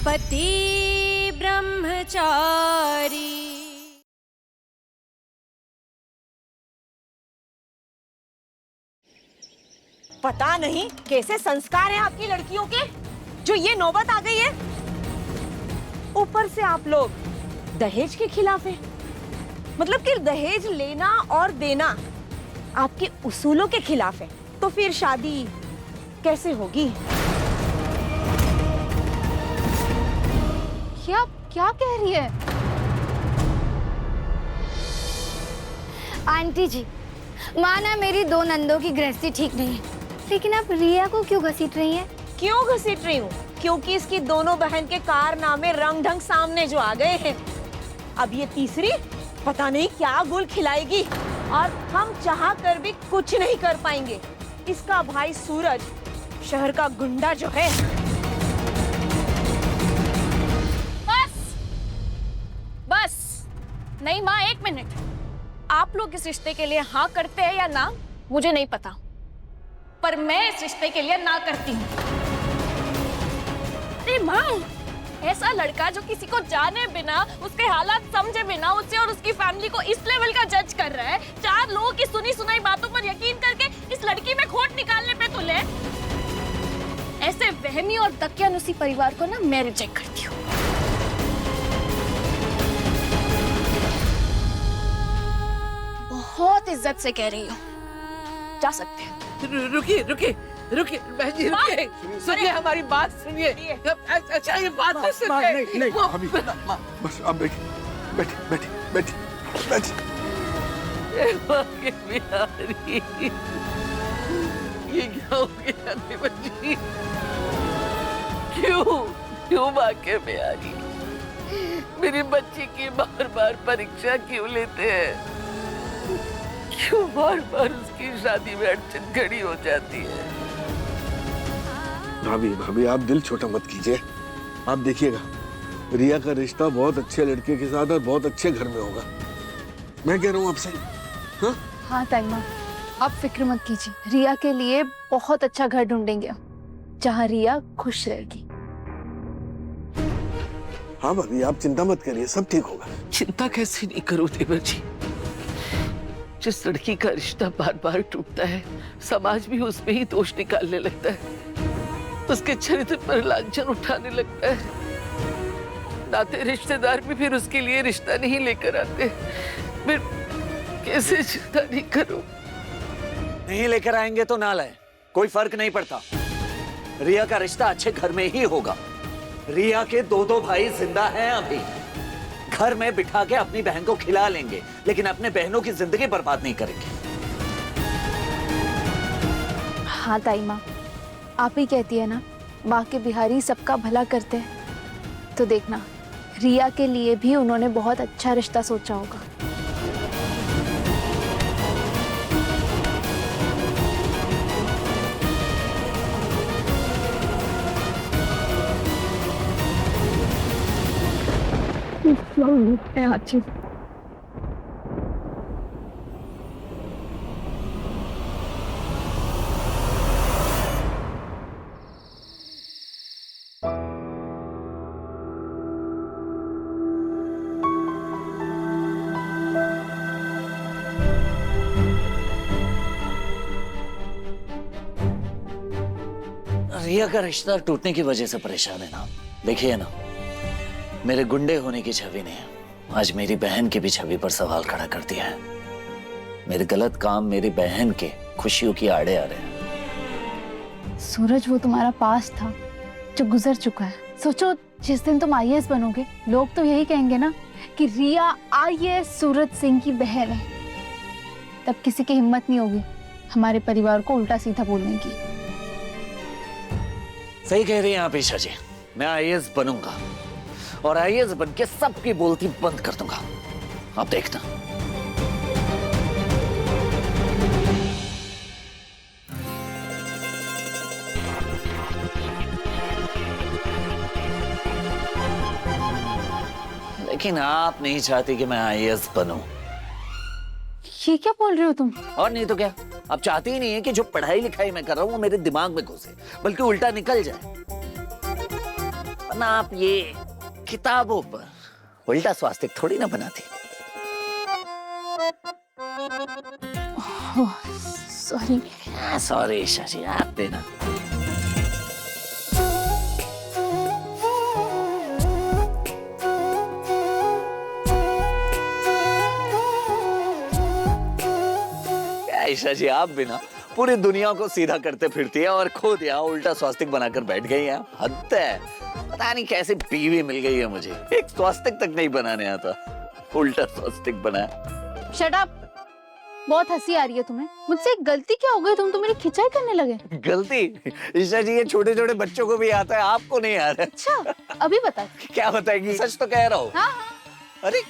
पति ब्रह्मचारी। पता नहीं कैसे संस्कार हैं आपकी लड़कियों के, जो ये नौबत आ गई है। ऊपर से आप लोग दहेज के खिलाफ हैं। मतलब कि दहेज लेना और देना आपके उसूलों के खिलाफ है। तो फिर शादी कैसे होगी? ये आप क्या कह रही है? आंटी जी, माना मेरी दो नंदों की गृहस्थी ठीक नहीं है, लेकिन आप रिया को क्यों घसीट रही हैं? क्यों घसीट रही हूँ? क्योंकि इसकी दोनों बहन के कारनामे रंग ढंग सामने जो आ गए हैं। अब ये तीसरी पता नहीं क्या गुल खिलाएगी और हम चाह कर भी कुछ नहीं कर पाएंगे। इसका भाई सूरज शहर का गुंडा जो है। बस नहीं माँ, एक मिनट। आप लोग इस रिश्ते के लिए हाँ करते हैं या ना मुझे नहीं पता, पर मैं इस रिश्ते के लिए ना करती हूँ। अरे माँ, ऐसा लड़का जो किसी को जाने बिना, उसके हालात समझे बिना उसे और उसकी फैमिली को इस लेवल का जज कर रहा है, चार लोगों की सुनी सुनाई बातों पर यकीन करके इस लड़की में खोट निकालने पे तुले। ऐसे वहमी और दकियानुसी परिवार को ना मैं रिजेक्ट करती हूँ। बहुत इज्जत से कह रही हूँ, जा सकते हैं। रुकिए रुकिए रुकिए बहन जी, रुकिए, सुनिए हमारी बात सुनिए। अच्छा ये बात तो सुनिए। नहीं नहीं अभी बस अब बैठी बैठी बैठी बैठी बैठी। ये क्या हो गया देवर जी? क्यों वाक़े में आ गई? मेरी बच्ची की बार बार परीक्षा क्यों लेते हैं? क्यों बार बार उसकी शादी में अड़चन खड़ी हो जाती है? भाभी भाभी आप दिल छोटा मत कीजिए। आप देखिएगा रिया का रिश्ता बहुत अच्छे लड़के के साथ और बहुत अच्छे घर में होगा। मैं कह रहा हूँ आपसे। हाँ हाँ ताई माँ, आप फिक्र मत कीजिए, रिया के लिए बहुत अच्छा घर ढूंढेंगे जहाँ रिया खुश रहेगी। हाँ भाभी आप चिंता मत करिए, सब ठीक होगा। चिंता कैसे नहीं करूं देवर जी? जिस लड़की का रिश्ता बार बार टूटता है, समाज भी उसमें ही दोष निकालने लगता है, उसके चरित्र पर लांछन उठाने लगता है। नाते रिश्तेदार भी फिर उसके लिए रिश्ता नहीं लेकर आते। फिर कैसे चिंता नहीं करूं? नहीं लेकर आएंगे तो ना लाए, कोई फर्क नहीं पड़ता। रिया का रिश्ता अच्छे घर में ही होगा। रिया के दो भाई जिंदा हैं अभी, घर में बिठा के अपनी बहन को खिला लेंगे, लेकिन अपने बहनों की जिंदगी बर्बाद नहीं करेंगे। हाँ ताई माँ, आप ही कहती है ना, माँ के बिहारी सबका भला करते हैं। तो देखना, रिया के लिए भी उन्होंने बहुत अच्छा रिश्ता सोचा होगा। अच्छी रिया का रिश्ता टूटने की वजह से परेशान है ना? देखिए ना, मेरे गुंडे होने की छवि ने आज मेरी बहन की भी छवि पर सवाल खड़ा कर दिया है। मेरे गलत काम मेरी बहन के खुशियों की आड़े आ रहे हैं। सूरज, वो तुम्हारा पास था जो गुजर चुका है। सोचो, जिस दिन तुम आईएएस बनोगे, लोग तो यही कहेंगे ना कि रिया आईएएस सूरज सिंह की बहन है। तब किसी की हिम्मत नहीं होगी हमारे परिवार को उल्टा सीधा बोलने की। सही कह रही हैं आप ईशा जी, मैं आईएएस बनूंगा और आईएएस बन के सबकी बोलती बंद कर दूंगा। आप देखना। लेकिन आप नहीं चाहती कि मैं आईएएस बनूं। ये क्या बोल रहे हो तुम? और नहीं तो क्या, आप चाहती ही नहीं है कि जो पढ़ाई लिखाई मैं कर रहा हूं वो मेरे दिमाग में घुसे, बल्कि उल्टा निकल जाए। वरना आप ये किताबों पर उल्टा स्वास्तिक थोड़ी ना बनाती। सॉरी। सॉरी ईशा जी, आप देना। ईशा जी आप भी ना पूरी दुनिया को सीधा करते फिरती है और खुद यहाँ उल्टा स्वास्तिक बनाकर बैठ गई है। हद है, पता नहीं कैसे बीवी मिल गई है मुझे, एक स्वास्तिक तक नहीं बनाने आता, उल्टा स्वास्तिक बनाया। Shut up. बहुत हंसी आ रही है तुम्हें। मुझसे एक गलती क्या हो गई, तुम तो मेरी खिंचाई करने लगे। गलती? ईशा जी ये छोटे छोटे बच्चों को भी आता है, आपको नहीं आ रहा। अच्छा अभी बता। क्या बताएगी? सच तो कह रहा हूँ। हाँ। अरे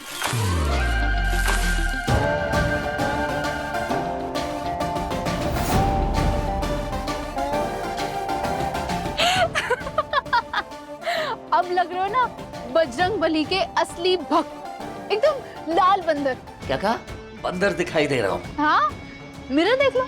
अब लग रहे हो ना बजरंग बली के असली भक्त, एकदम लाल बंदर। क्या कहा? बंदर दिखाई दे रहा हूँ? हाँ मिरर देख लो।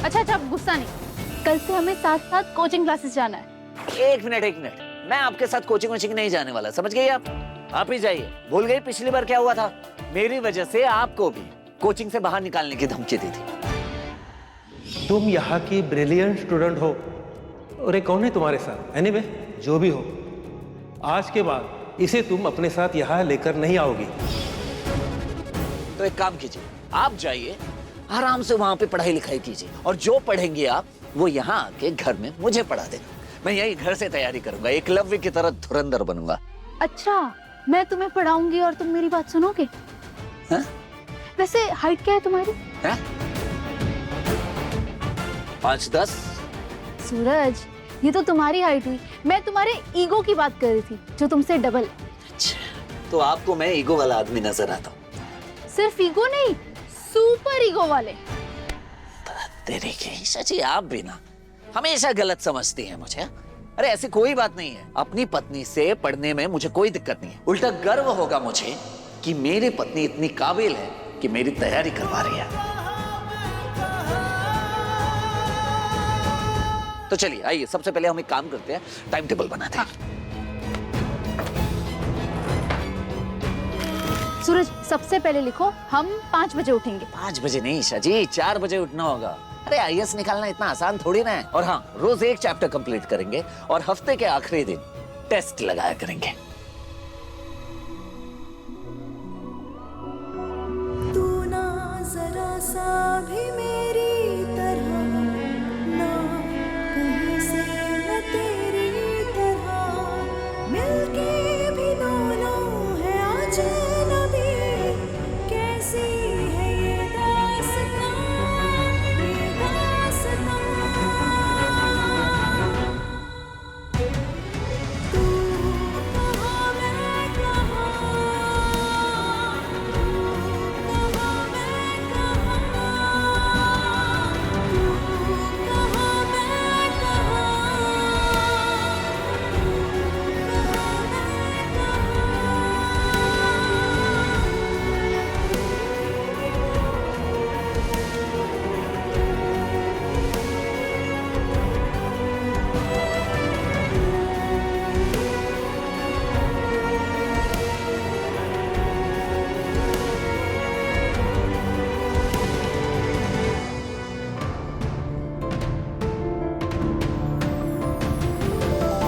अच्छा गुस्सा नहीं, कल से हमें साथ साथ कोचिंग क्लासेस जाना है। एक मिनट, मैं आपके साथ कोचिंग नहीं जाने वाला, समझ गई आप ही जाइए। भूल गई पिछली बार क्या हुआ था? मेरी वजह से आपको भी कोचिंग से बाहर निकालने की धमकी दी थी। तुम यहाँ की ब्रिलियंट स्टूडेंट हो और ये कौन है तुम्हारे साथ? एनीवे जो भी हो, आज के बाद इसे तुम अपने साथ यहाँ लेकर नहीं आओगी। तो एक काम कीजिए, आप जाइए आराम से वहां पे पढ़ाई लिखाई कीजिए और जो पढ़ेंगे आप वो यहाँ आके घर में मुझे पढ़ा देना। मैं यही घर से तैयारी करूंगा, एकलव्य की तरह धुरंधर बनूंगा। अच्छा मैं तुम्हें पढ़ाऊंगी और तुम मेरी बात सुनोगे? हाँ? वैसे हाइट क्या है तुम्हारी? 5'10"। सूरज ये तो तुम्हारी हाइट हुई, मैं तुम्हारे ईगो की बात कर रही थी जो तुमसे डबल। अच्छा, तो आपको मैं ईगो वाला आदमी नजर आता हूँ? सिर्फ ईगो नहीं, सुपर ईगो वाले। तेरे की सच्ची आप भी ना हमेशा गलत समझती हैं मुझे। अरे ऐसी कोई बात नहीं है, अपनी पत्नी से पढ़ने में मुझे कोई दिक्कत नहीं है। उल्टा गर्व होगा मुझे कि मेरी पत्नी इतनी काबिल है कि मेरी तैयारी करवा रही है। तो चलिए आइए, सबसे पहले हम एक काम करते हैं, टाइम टेबल बनाते हैं। सूरज सबसे पहले लिखो हम 5 बजे उठेंगे। 5 बजे नहीं ईशा जी, 4 बजे उठना होगा। अरे आईएएस निकालना इतना आसान थोड़ी ना है। और हाँ, रोज एक चैप्टर कंप्लीट करेंगे और हफ्ते के आखिरी दिन टेस्ट लगाया करेंगे। तू ना जरा सा भी मेरी तरह, ना कहीं से न तेरी तरह, मिलके भी दोनों है आज नबी। कैसी है ये दास्तां, ये दास्तां। तू कहाँ मैं कहाँ, तू कहाँ मैं कहाँ, तू कहाँ मैं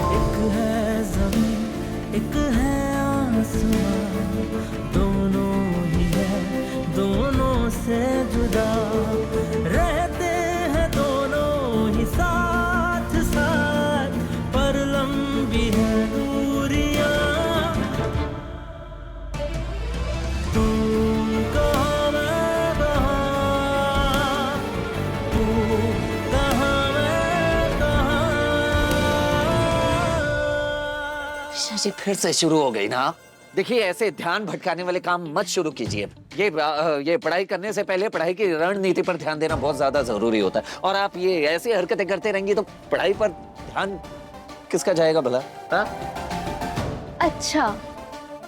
एक है ज़मीन, एक है आसमां, दोनों ही है दोनों से जुदा, रहते हैं दोनों ही साथ साथ, पर लंबी है दूरियां। तू कहाँ मैं कहाँ, तू कहाँ मैं कहाँ। ईशा जी फिर से शुरू हो गई ना। देखिए ऐसे ध्यान भटकाने वाले काम मत शुरू कीजिए। ये पढ़ाई करने से पहले पढ़ाई की रणनीति पर ध्यान देना बहुत ज्यादा जरूरी होता है। और आप ये ऐसी हरकतें करते रहेंगी तो पढ़ाई पर ध्यान किसका जाएगा भला? हाँ? अच्छा,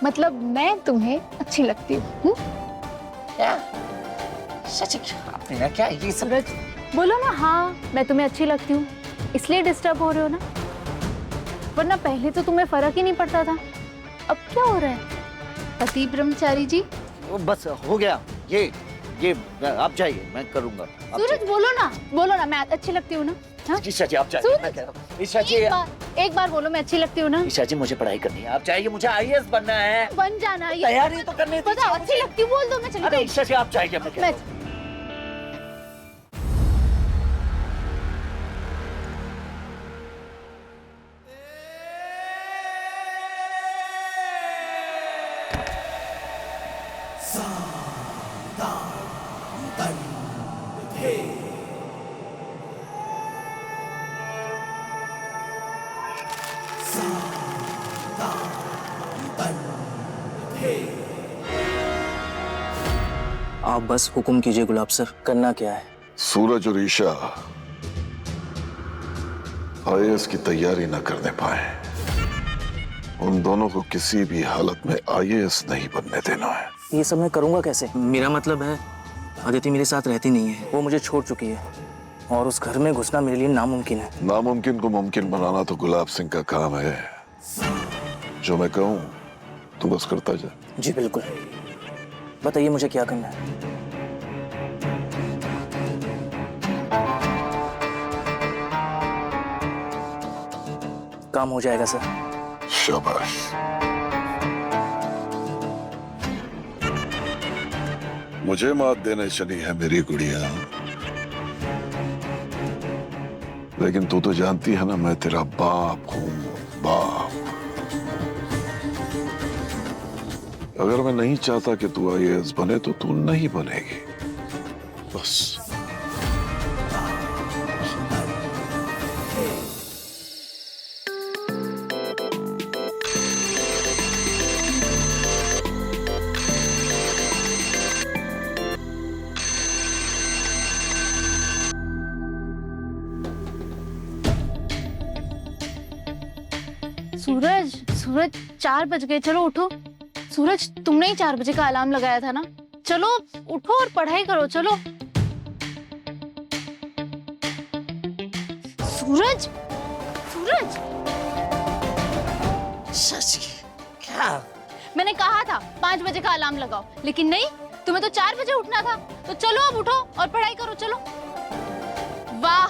मतलब मैं तुम्हें अच्छी लगती हूँ? क्या? सच आपने क्या ये सब? सूरज, बोलो ना हाँ मैं तुम्हें अच्छी लगती हूँ, इसलिए डिस्टर्ब हो रहे हो ना? वरना पहले तो तुम्हें फर्क ही नहीं पड़ता था, अब क्या हो रहा है? पति ब्रह्मचारी जी। वो बस हो गया, ये आप जाइए, मैं करूंगा। आप सूरज बोलो ना मैं अच्छी लगती हूँ ना? हाँ? ईशा जी आप जाइए, मैं कह रहा हूँ। ईशा जी, एक बार बोलो मैं अच्छी लगती हूँ ना? ईशा जी मुझे पढ़ाई करनी है, आप जाइए, मुझे IAS बनना है। बन जाना, ये तैयारी तो करनी थी। बताओ अच्छी लगती हूँ बोल दो, मैं चली अरे जाऊँ। ईशा जी आप जाइए, मैं कह रहा हूँ। आप बस हुक्म कीजिए गुलाब सर, करना क्या है? सूरज और ईशा IAS की तैयारी न करने पाए, उन दोनों को किसी भी हालत में IAS नहीं बनने देना है। ये सब मैं करूंगा कैसे? मेरा मतलब है अदिति मेरे साथ रहती नहीं है, वो मुझे छोड़ चुकी है और उस घर में घुसना मेरे लिए नामुमकिन है। नामुमकिन को मुमकिन बनाना तो गुलाब सिंह का काम है। जो मैं कहूँ तू बस करता जा। जी बिल्कुल, बताइए मुझे क्या करना है? काम हो जाएगा सर। शाबाश। मुझे मात देने चली है मेरी गुड़िया, लेकिन तू तो जानती है ना मैं तेरा बाप हूँ, बाप। अगर मैं नहीं चाहता कि तू IAS बने तो तू नहीं बनेगी, बस। सूरज 4 बज गए, चलो उठो। सूरज तुमने ही 4 बजे का अलार्म लगाया था ना, चलो उठो और पढ़ाई करो, चलो। सूरज सच क्या? मैंने कहा था 5 बजे का अलार्म लगाओ, लेकिन नहीं, तुम्हें तो 4 बजे उठना था। तो चलो अब उठो और पढ़ाई करो, चलो। वाह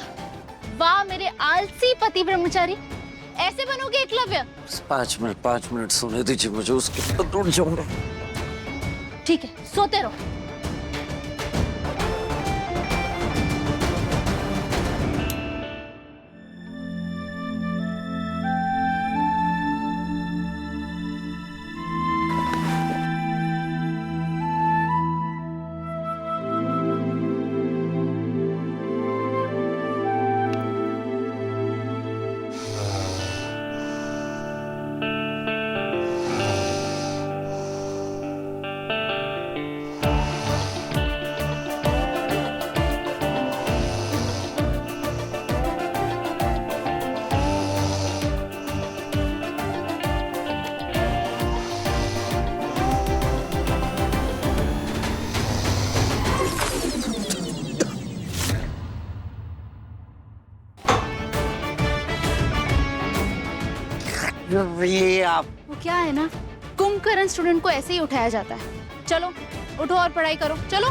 वाह मेरे आलसी पति ब्रह्मचारी, ऐसे बनोगे एकलव्य? 5 मिनट सोने दीजिए मुझे, उसके बाद उठ जाऊंगा। ठीक है, सोते रहो। ये आप वो क्या है ना, कुंभकर्ण स्टूडेंट को ऐसे ही उठाया जाता है। चलो उठो और पढ़ाई करो, चलो।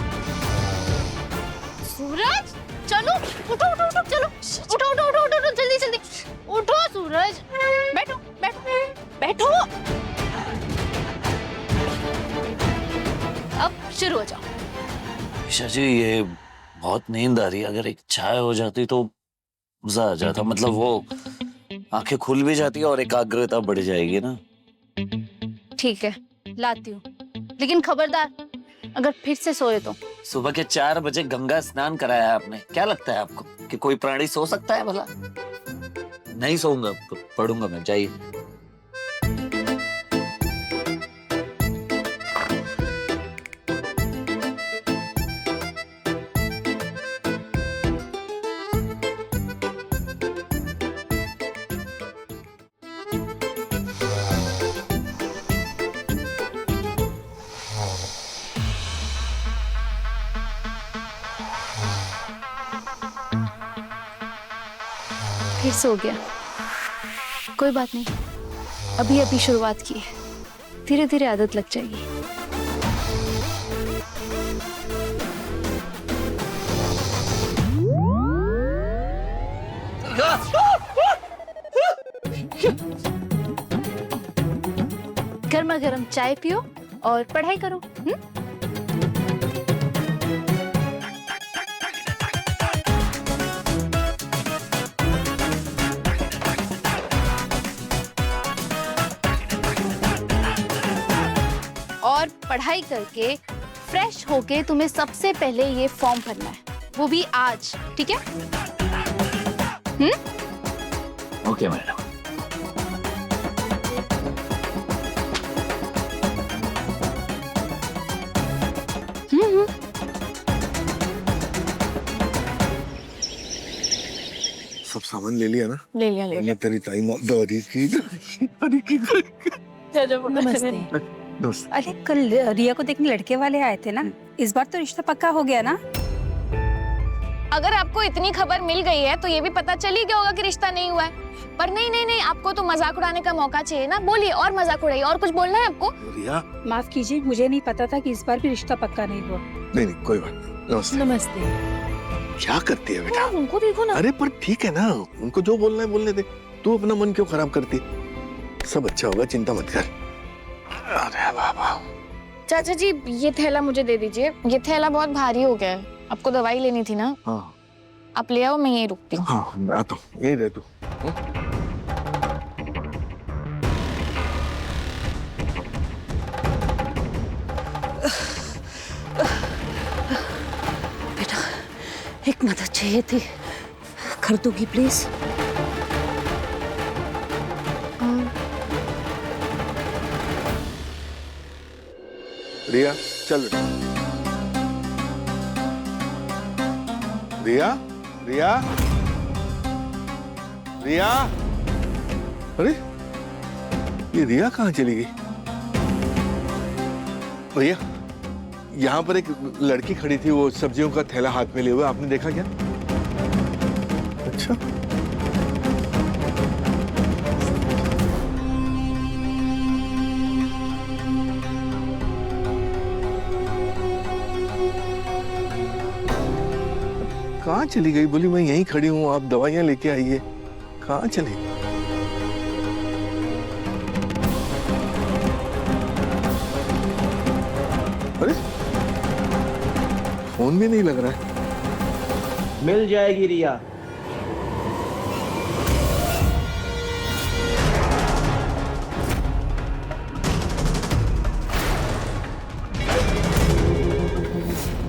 सूरज चलो, उठो उठो उठो, चलो उठो उठो उठो उठो, जल्दी जल्दी उठो। सूरज बैठो बैठो बैठो, अब शुरू हो जाओ। ईशा जी ये बहुत नींद आ रही है, अगर एक चाय हो जाती तो मजा आ जाता, मतलब वो आंखें खुल भी जाती है और एकाग्रता बढ़ जाएगी ना। ठीक है लाती हूँ, लेकिन खबरदार अगर फिर से सोए तो। सुबह के 4 बजे गंगा स्नान कराया आपने, क्या लगता है आपको कि कोई प्राणी सो सकता है भला? नहीं सोऊंगा, पढ़ूंगा मैं, जाइए। फिर सो गया। कोई बात नहीं, अभी अभी शुरुआत की है, धीरे धीरे आदत लग जाएगी। गर्मा गर्म चाय पियो और पढ़ाई करो। और पढ़ाई करके फ्रेश होके तुम्हें सबसे पहले ये फॉर्म भरना है, वो भी आज, ठीक है? Okay madam. सब सामान ले लिया ना? ले लिया। मैं तेरी टाइम दौरी की। नमस्ते। दोस्त अरे कल रिया को देखने लड़के वाले आए थे ना, इस बार तो रिश्ता पक्का हो गया ना? अगर आपको इतनी खबर मिल गई है तो ये भी पता चल ही गया होगा कि रिश्ता नहीं हुआ है। पर नहीं, आपको तो मजाक उड़ाने का मौका चाहिए ना। बोलिए और मजाक उड़ाइए, और कुछ बोलना है आपको? रिया, माफ कीजिए, मुझे नहीं पता था कि इस बार भी रिश्ता पक्का नहीं हुआ। नहीं कोई बात नहीं। नमस्ते। नमस्ते। क्या करती है बेटा? उनको देखो ना। अरे पर ठीक है ना, उनको जो बोलना है बोलने दे, तू अपना मन क्यों खराब करती? सब अच्छा होगा, चिंता मत कर। अरे बाबा। चाचा जी, ये थैला मुझे दे दीजिए, ये थैला बहुत भारी हो गया है। आपको दवाई लेनी थी ना? हाँ। आप ले आओ, मैं यहीं रुकती हूँ। हाँ मैं आता हूँ, यही रह तू। बेटा, एक मदद चाहिए थी, कर दोगी प्लीज? रिया चल बेटा। रिया, रिया, रिया। अरे ये रिया कहाँ चली गई? भैया, यहाँ पर एक लड़की खड़ी थी, वो सब्जियों का थैला हाथ में लिए हुए, आपने देखा क्या? अच्छा। कहाँ चली गई? बोली मैं यहीं खड़ी हूँ, आप दवाइयाँ लेके आइए। कहाँ चली? अरे फोन भी नहीं लग रहा है। मिल जाएगी रिया।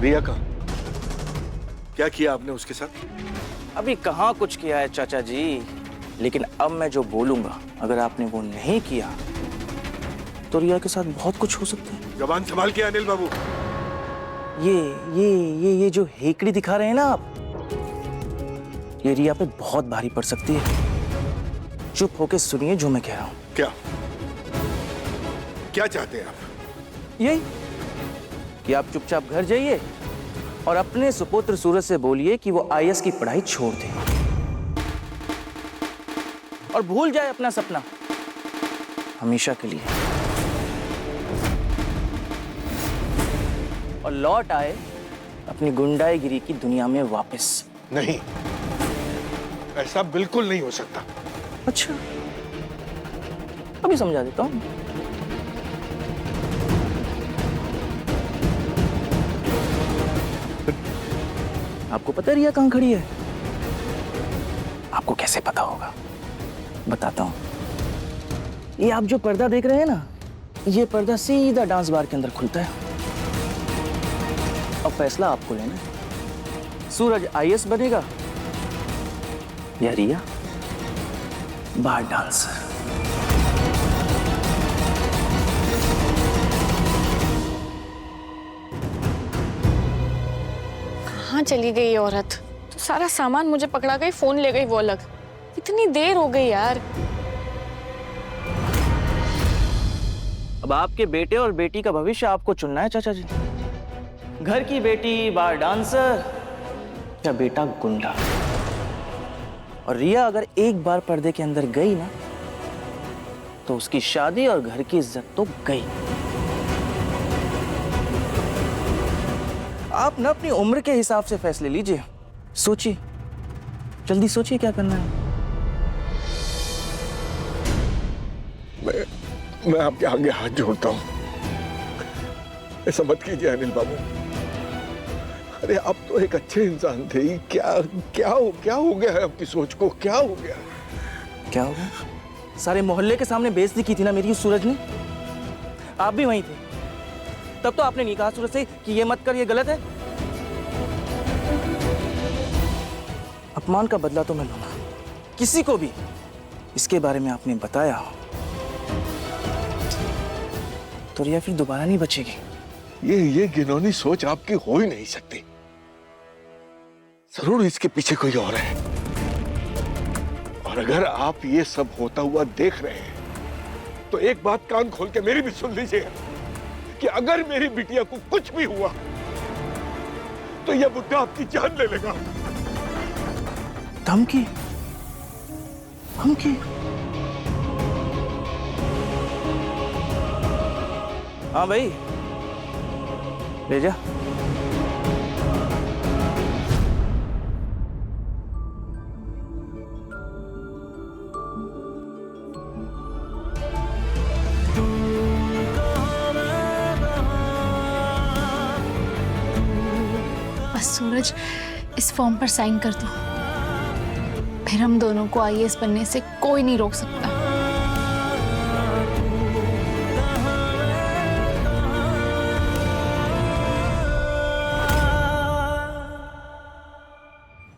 रिया का क्या किया आपने उसके साथ? अभी कहाँ कुछ किया है चाचा जी, लेकिन अब मैं जो बोलूंगा, अगर आपने वो नहीं किया तो रिया के साथ बहुत कुछ हो सकता है। जबान संभाल के अनिल बाबू। ये जो हेकड़ी दिखा रहे हैं ना आप, ये रिया पे बहुत भारी पड़ सकती है। चुप होके सुनिए जो मैं कह रहा हूँ। क्या क्या चाहते हैं आप? यही कि आप चुपचाप घर जाइए और अपने सुपुत्र सूरज से बोलिए कि वो आईएएस की पढ़ाई छोड़ दे और भूल जाए अपना सपना हमेशा के लिए, और लौट आए अपनी गुंडाईगिरी की दुनिया में वापस। नहीं, ऐसा बिल्कुल नहीं हो सकता। अच्छा, अभी समझा देता हूं। आपको पता है रिया कहां खड़ी है? आपको कैसे पता होगा? बताता हूं। ये आप जो पर्दा देख रहे हैं ना, ये पर्दा सीधा डांस बार के अंदर खुलता है। अब फैसला आपको लेना है, सूरज आईएएस बनेगा या रिया बार डांसर। कहाँ चली गई ये औरत? तो सारा सामान मुझे पकड़ा गई, फोन ले गई वो अलग। इतनी देर हो गई यार। अब आपके बेटे और बेटी का भविष्य आपको चुनना है चाचा जी। घर की बेटी बार डांसर या बेटा गुंडा। और रिया अगर एक बार पर्दे के अंदर गई ना तो उसकी शादी और घर की इज्जत तो गई। आप ना अपनी उम्र के हिसाब से फैसले लीजिए, सोचिए, जल्दी सोचिए क्या करना है। मैं आपके आगे हाथ जोड़ता हूँ, ऐसा मत कीजिए अनिल बाबू। अरे आप तो एक अच्छे इंसान थे, क्या हो गया है आपकी सोच को? क्या हो गया? क्या हो गया? सारे मोहल्ले के सामने बेइज्जती की थी ना मेरी उस सूरज ने। आप भी वहीं थे, तब तो आपने नहीं कहा सूरज से कि ये मत कर, ये गलत है। अपमान का बदला तो मैं लूंगा। किसी को भी इसके बारे में आपने बताया तो रिया फिर दोबारा नहीं बचेगी। ये घिनौनी सोच आपकी हो ही नहीं सकती। जरूर इसके पीछे कोई और है। और अगर आप ये सब होता हुआ देख रहे हैं तो एक बात कान खोल के मेरी भी सुन लीजिए कि अगर मेरी बिटिया को कुछ भी हुआ तो यह बुड्ढा आपकी जान ले लेगा। धमकी? धमकी? हाँ भाई, ले जा। बस सूरज, इस फॉर्म पर साइन कर दो, फिर हम दोनों को आईएएस बनने से कोई नहीं रोक सकता।